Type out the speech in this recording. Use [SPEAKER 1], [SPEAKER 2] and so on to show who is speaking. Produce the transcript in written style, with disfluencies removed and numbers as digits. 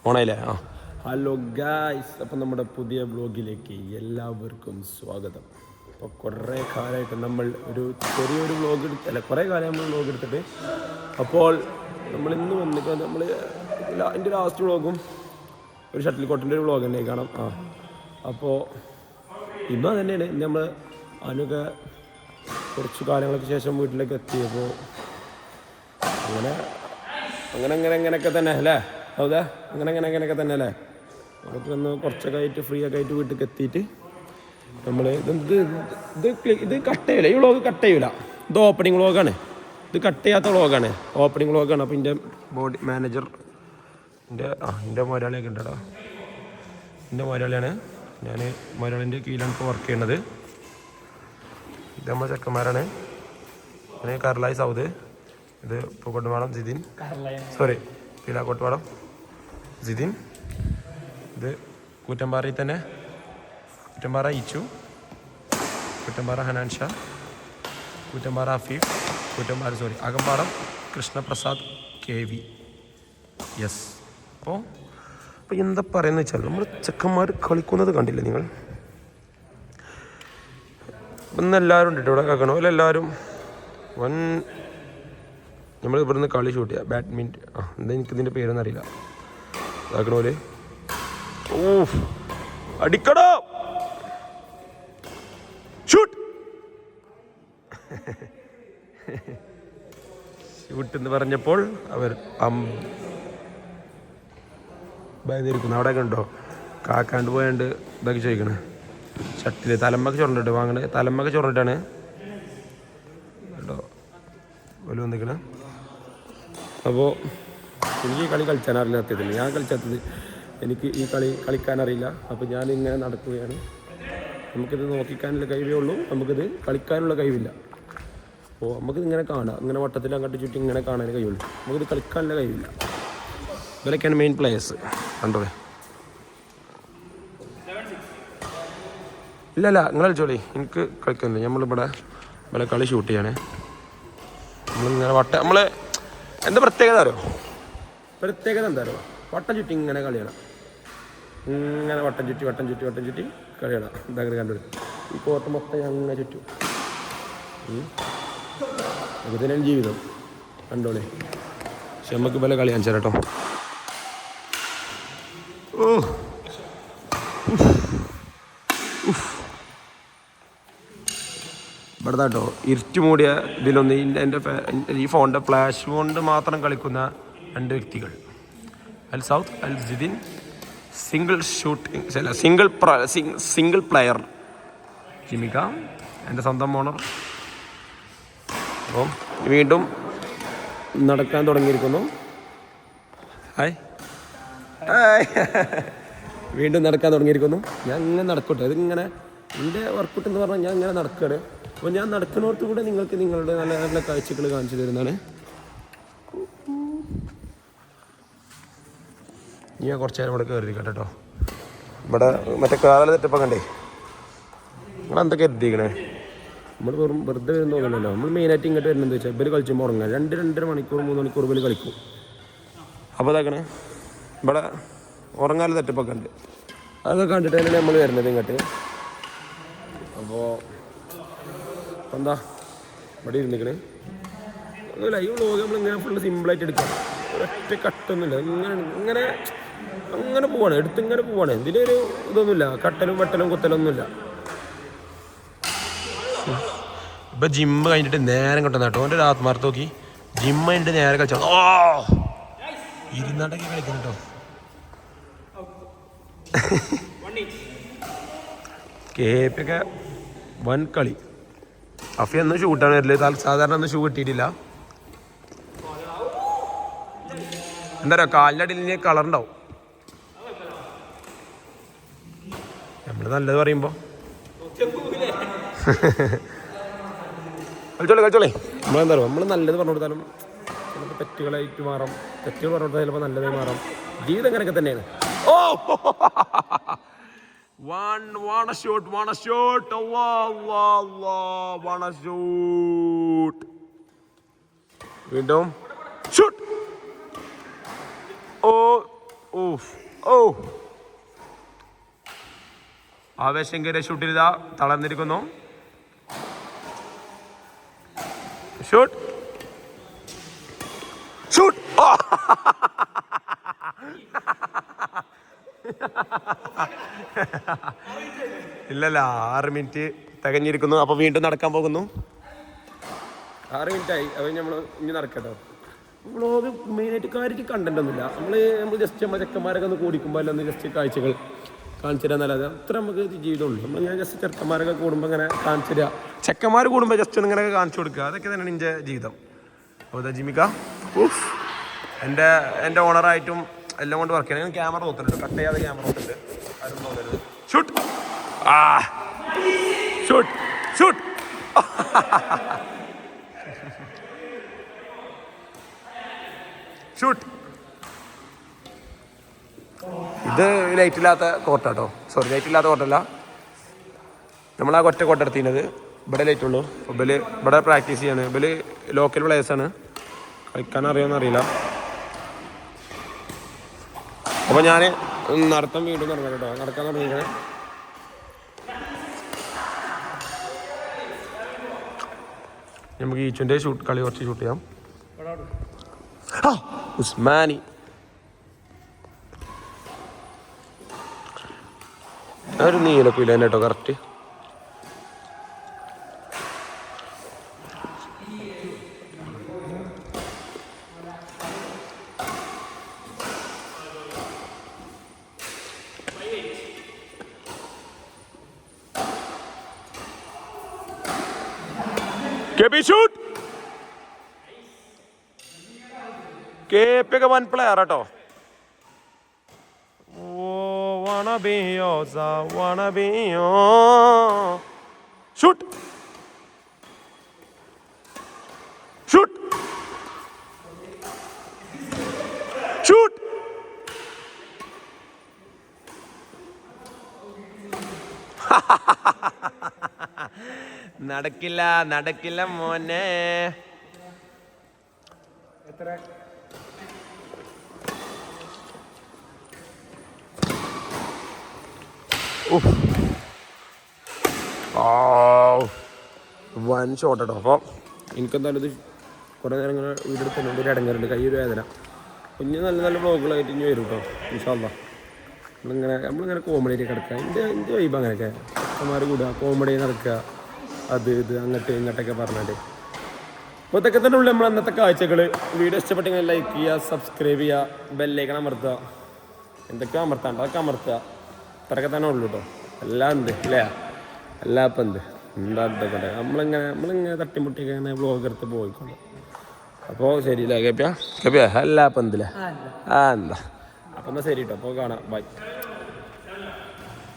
[SPEAKER 1] ഓണയില്ലേ? ആ hello guys, അപ്പം നമ്മുടെ പുതിയ വ്ളോഗിലേക്ക് എല്ലാവർക്കും സ്വാഗതം. അപ്പോൾ കുറേ കാലമായിട്ട് നമ്മൾ ചെറിയൊരു വ്ളോഗ് കുറേ കാലം നമ്മൾ വ്ളോഗ് എടുത്തിട്ട്, അപ്പോൾ നമ്മളിന്ന് വന്നിട്ട് നമ്മൾ എൻ്റെ ലാസ്റ്റ് വ്ളോഗും ഒരു ഷട്ടിൽ കോട്ടിൻ്റെ ഒരു വ്ളോഗ് തന്നെ കാണാം. അപ്പോൾ ഇന്നും തന്നെയാണ് നമ്മൾ അതിനൊക്കെ കുറച്ച് കാലങ്ങൾക്ക് ശേഷം വീട്ടിലേക്ക് എത്തിയപ്പോൾ അങ്ങനെയൊക്കെ തന്നെ അല്ലേ? അതെ, അങ്ങനെയൊക്കെ തന്നെ അല്ലേ? നമുക്കൊന്ന് കുറച്ചൊക്കെ ആയിട്ട് ഫ്രീ ഒക്കെ ആയിട്ട് വീട്ടിലേക്ക് എത്തിയിട്ട് നമ്മൾ ഇത് കട്ട് ചെയ്യില്ല. ഈ വ്ളോഗ് കട്ട് ചെയ്യില്ല. ഇത് ഓപ്പണിംഗ് വ്ളോഗാണ്. ഇത് കട്ട് ചെയ്യാത്ത വ്ളോഗാണ്, ഓപ്പണിംഗ് വ്ളോഗാണ്. അപ്പോൾ എൻ്റെ ബോഡി മാനേജർ എൻ്റെ മലയാളിയൊക്കെ ഉണ്ടോ? എൻ്റെ മലയാളിയാണ്. ഞാൻ മലയാളിൻ്റെ കീഴിലാണ് ഇപ്പോൾ വർക്ക് ചെയ്യുന്നത്. ഇത് നമ്മുടെ ചെക്കന്മാരാണ്. ഞാൻ കർലായി സൗദ്, ഇത് പൂക്കോട്ടുപാടം ജിതിൻ, സോറി പീലാക്കോട്ടുപാടം ജിതിൻ, ഇത് കൂറ്റമ്പാറയിൽ തന്നെ കൂറ്റമ്പാറ ഇച്ചു, കൂറ്റമ്പാറ ഹനാൻ ഷാ, കൂറ്റമ്പാറ അഫീഫ്, അകമ്പാടം കൃഷ്ണപ്രസാദ് KV. യെസ്. അപ്പോൾ എന്താ പറയുന്നത് വെച്ചാൽ നമ്മൾ ചെക്കന്മാർ കളിക്കുന്നത് കണ്ടില്ല നിങ്ങൾ? ഇന്ന് എല്ലാവരും ഉണ്ട് ഇവിടെ കേൾക്കണോ? എല്ലാവരും നമ്മൾ ഇവിടുന്ന് കളി ഷൂട്ട് ചെയ്യുക, ബാഡ്മിൻ്റൺ. എന്താ എനിക്കിതിൻ്റെ പേരൊന്നും അറിയില്ല. ഇതാക്കണോല് അടിക്കടോ ഷൂട്ട് ഷൂട്ട് എന്ന് പറഞ്ഞപ്പോൾ അവർ ഭയന്നിരിക്കുന്നു. അവിടെയൊക്കെ ഉണ്ടോ കാക്കാണ്ട് പോയാണ്ട് ഇതൊക്കെ ചോദിക്കണേ? ഷട്ടിൽ തലമ്മക്ക് ചുരണ്ടിട്ട് വാങ്ങണേ, തലമ്മക്ക് ചുരണ്ടിട്ടാണ് കേട്ടോ ഓല് വന്നിക്കണേ. അപ്പോൾ എനിക്ക് ഈ കളി കളിച്ചാനറിയില്ല. സത്യത്തിൽ ഞാൻ കളിച്ചാത്തത്, എനിക്ക് ഈ കളി കളിക്കാനറിയില്ല. അപ്പോൾ ഞാനിങ്ങനെ നടക്കുകയാണ്. നമുക്കിത് നോക്കിക്കാനുള്ള കഴിവേ ഉള്ളൂ, നമുക്കിത് കളിക്കാനുള്ള കഴിവില്ല. അപ്പോൾ നമുക്കിത് ഇങ്ങനെ കാണാം, ഇങ്ങനെ വട്ടത്തിൽ അങ്ങോട്ട് ചുറ്റി ഇങ്ങനെ കാണാനേ കഴിയുള്ളൂ. നമുക്കിത് കളിക്കാനുള്ള കഴിവില്ല. ഇവരൊക്കെയാണ് മെയിൻ പ്ലേയേഴ്സ്. കണ്ടോ? ഇല്ല നിങ്ങൾ കളിച്ചോളി, എനിക്ക് കളിക്കുന്നില്ല. നമ്മളിവിടെ കളി ഷൂട്ട് ചെയ്യണേ. നമ്മളിങ്ങനെ നമ്മൾ എന്താ പ്രത്യേകത അറിയോ? എന്താ അറിയോ? വട്ടം ചുറ്റി ഇങ്ങനെ കളിയണം. ഇങ്ങനെ വട്ടം ചുറ്റി കളിയണം. ഇതങ്ങനെ കണ്ടുപിടി. ഈ കോർട്ട് മൊത്തം അങ്ങനെ ചുറ്റും. ഇതിനാണ് ജീവിതം. കണ്ടോളേ. പക്ഷെ നമുക്ക് പല കളി കാണിച്ചാൽ കേട്ടോ. ഇവിടെ കേട്ടോ ഇരുട്ട് മൂടിയ ഇതിലൊന്ന് ഈ ഫോണിൻ്റെ ഫ്ലാഷ് കൊണ്ട് മാത്രം കളിക്കുന്ന 2 വ്യക്തികൾ. അൽ സൗദ്, അൽ ജിതിൻ. സിംഗിൾ പ്ലെയർ ജിമിക, എൻ്റെ സ്വന്തം ഓണർ. അപ്പം വീണ്ടും നടക്കാൻ തുടങ്ങിയിരിക്കുന്നു. വീണ്ടും നടക്കാൻ തുടങ്ങിയിരിക്കുന്നു. ഞാൻ ഇങ്ങനെ നടക്കട്ടെ. ഇതിങ്ങനെ എൻ്റെ വർക്കൗട്ട് എന്ന് പറഞ്ഞാൽ ഞാൻ ഇങ്ങനെ നടക്കുകയാണ്. അപ്പോൾ ഞാൻ നടക്കുന്നോടത്ത് കൂടെ നിങ്ങൾക്ക് നിങ്ങളുടെ നല്ല നല്ല കാഴ്ചകൾ കാണിച്ചു തരുന്നതാണ്. ഞാൻ കുറച്ച് നേരം ഇവിടെ കയറിയിരിക്കട്ടെ കേട്ടോ. ഇവിടെ മറ്റേ കാല തെറ്റപ്പം കണ്ടേ? നിങ്ങളെന്തൊക്കെ എത്തിക്കണേ? നമ്മൾ വെറുതെ വരുന്ന തോന്നണല്ലോ. നമ്മൾ മെയിനായിട്ട് ഇങ്ങോട്ട് വരുന്നത് വെച്ചാൽ ഇവർ കളിച്ചുമ്പോൾ ഉറങ്ങാം. 2-2.5 മണിക്കൂർ 3 മണിക്കൂർ ഇവർ കളിക്കും. അപ്പോൾ ഇതാക്കണേ, ഇവിടെ ഉറങ്ങാല തെറ്റപ്പൊക്കെ ഉണ്ട്. അതൊക്കെ കണ്ടിട്ട് തന്നെയാണ് നമ്മൾ വരുന്നത് ഇങ്ങോട്ട്. അപ്പോൾ എന്താ ഇവിടെ ഇരുന്നിക്കണേ? ഒന്നുമില്ല. ഈ വ്ളോഗ് നമ്മളിങ്ങനെ ഫുള്ള് സിമ്പിളായിട്ട് എടുക്കാം. ഒരൊറ്റ കട്ടൊന്നുമില്ല. അങ്ങനെ പോവാണ്, എടുത്തിങ്ങനെ പോവാണ്. ഇതിലൊരു ഇതൊന്നുമില്ല, കട്ടലും വെട്ടലും കുത്തലൊന്നുമില്ല. ഇപ്പം ജിമ്മ് കഴിഞ്ഞിട്ട് നേരം കിട്ടുന്ന കേട്ടോ. എൻ്റെ ഒരു ആത്മാർത്ഥം നോക്കി. ജിമ്മ് കഴിഞ്ഞിട്ട് നേരെ കളിച്ചാൽ ഇരുന്നാട്ടൊക്കെ കളിക്കുന്നു കേട്ടോ. KP ഒക്കെ വൻ കളി. അഫി ഒന്നും ഷൂട്ടാണ് വരില്ല. സാധാരണ ഒന്നും ഷൂ കിട്ടിയിട്ടില്ല. എന്താ പറയുക, കാലിൻ്റെ അടിയിൽ കളർ ഉണ്ടാവും. നമ്മൾ നല്ലത് പറയുമ്പോൾ കളിച്ചോളേ. നമ്മളെന്താ പറയുക, നമ്മൾ നല്ലത് പറഞ്ഞു കൊടുത്താലും ചിലപ്പോൾ തെറ്റുകളായിട്ട് മാറാം. തെറ്റുകൾ പറഞ്ഞു കൊടുത്താൽ ചിലപ്പോൾ നല്ലതായി മാറാം. ജീവിതം അങ്ങനെയൊക്കെ തന്നെയാണ്. Wanna shoot. Allah, wanna shoot. വീണ്ടും ഷൂട്ട്. ഓ ഓ ആവേശങ്കര ഷൂട്ടിൽ ഇതാ തളർന്നിരിക്കുന്നു. ഷൂട്ട് ഷൂട്ട് ഇല്ലല്ല 6 മിനിറ്റ് തികഞ്ഞിരിക്കുന്നു. അപ്പോൾ വീണ്ടും നടക്കാൻ പോകുന്നു. 6 മിനിറ്റായി. അപ്പോൾ നമ്മൾ ഇനി നടക്കട്ടോ. വ്ളോഗ് മെയിനായിട്ട് കാര്യമായിട്ട് കണ്ടന്റ് ഒന്നുമില്ല. നമ്മൾ ജസ്റ്റ് നമ്മൾ ചെക്കന്മാരൊക്കെ ഒന്ന് കൂടിക്കുമ്പോൾ അല്ല ഒന്ന് ജസ്റ്റ് കാഴ്ചകൾ കാണിച്ചു തരാൻ നല്ലത്. അത്ര നമുക്ക് ജീവിതമുള്ളൂ. നമ്മൾ ഞാൻ ജസ്റ്റ് ചെറുക്കന്മാരൊക്കെ കൂടുമ്പോൾ ഇങ്ങനെ കാണിച്ചു തരിക, ചെക്കന്മാർ കൂടുമ്പോൾ ജസ്റ്റ് ഒന്ന് ഇങ്ങനെയൊക്കെ കാണിച്ചു കൊടുക്കുക. അതൊക്കെ തന്നെയാണ് എൻ്റെ ജീവിതം. അപ്പോൾ ഇതാ ജിമിക്ക എൻ്റെ ഓണറായിട്ടും എല്ലാം കൊണ്ട് വർക്ക് ചെയ്യണം. ഞാൻ ക്യാമറ നോക്കുന്നുണ്ട്, കട്ട് ചെയ്യാതെ ക്യാമറ നോക്കുന്നുണ്ട്. ആരും തോന്നരുത്. Shoot shoot shoot shoot. ഇത് ലൈറ്റില്ലാത്ത കോർട്ടാട്ടോ. സോറി, ലൈറ്റില്ലാത്ത കോർട്ടല്ല. നമ്മളാ ഒറ്റ കോട്ട എടുത്തിരുന്നത്. ഇവിടെ ലൈറ്റ് ഉള്ളൂ. ഇവല് ഇവിടെ പ്രാക്ടീസ് ചെയ്യാണ്. ഇവല് ലോക്കൽ പ്ലേയേഴ്സാണ്. കളിക്കാൻ അറിയാമെന്നറിയില്ല. അപ്പോൾ ഞാൻ നടത്തം വീണ്ടും തുടങ്ങാം കേട്ടോ. നടക്കാൻ തുടങ്ങിക്കണേ. നമുക്ക് ഈച്ചുൻ്റെ കളി കുറച്ച് ഷൂട്ട് ചെയ്യാം. ഉസ്മാനി ഒരു നീലക്കുയില്ല കേട്ടോ കറക്റ്റ്. ഷൂട്ട് കേപ്പൊക്കെ വൻ പ്ലെയർ കേട്ടോ. Shoot shoot shoot. നടക്കില്ല നടക്കില്ല മോനെ. വൻ ഷോട്ട് കേട്ടോ. അപ്പോൾ എനിക്കെന്തായാലും ഇത് കുറേ നേരം ഇങ്ങനെ വീടെടുത്തുണ്ട്. ഒരു ഇടങ്ങറുണ്ട്, കയ്യൊരു വേദന. കുഞ്ഞ് നല്ല നല്ല ബ്ലോഗുകളായിട്ട് ഇനി വരും കേട്ടോ ഇൻഷാ അല്ലാഹ്. നമ്മളിങ്ങനെ കോമഡി ആയിട്ട് കിടക്കുക. എൻ്റെ വൈബ് അങ്ങനെയൊക്കെ അമ്മമാർ കൂടുക, കോമഡി നടക്കുക, അത് ഇത് അങ്ങോട്ട് ഇങ്ങോട്ടൊക്കെ പറഞ്ഞിട്ട്. അപ്പോൾ ഇതൊക്കെ തന്നെ ഉള്ളൂ നമ്മൾ അന്നത്തെ കാഴ്ചകൾ. വീഡിയോ ഇഷ്ടപ്പെട്ടെങ്കിൽ ലൈക്ക് ചെയ്യുക, സബ്സ്ക്രൈബ് ചെയ്യുക, ബെല്ലൈക്കൺ അമർത്തുക. എന്തൊക്കെയോ അമർത്താണ്ട് അതൊക്കെ അമർത്തുക. അത്രയൊക്കെ തന്നെ ഉള്ളൂ കേട്ടോ. എല്ലാം ഉണ്ട് അല്ലേ? എല്ലാം ഇപ്പം എന്ത് എന്താ ഇതൊക്കെ നമ്മളിങ്ങനെ തട്ടിമുട്ടിയൊക്കെ ഇങ്ങനെ ബ്ലോഗ് എടുത്ത് പോയിക്കോളൂ. അപ്പോൾ ശരി അല്ലേ കേപ്പിയ എല്ലാം ഇപ്പം എന്തില്ലേ? എന്താ അപ്പം എന്നാൽ ശരി കേട്ടോ. അപ്പോൾ കാണാം. ബൈ.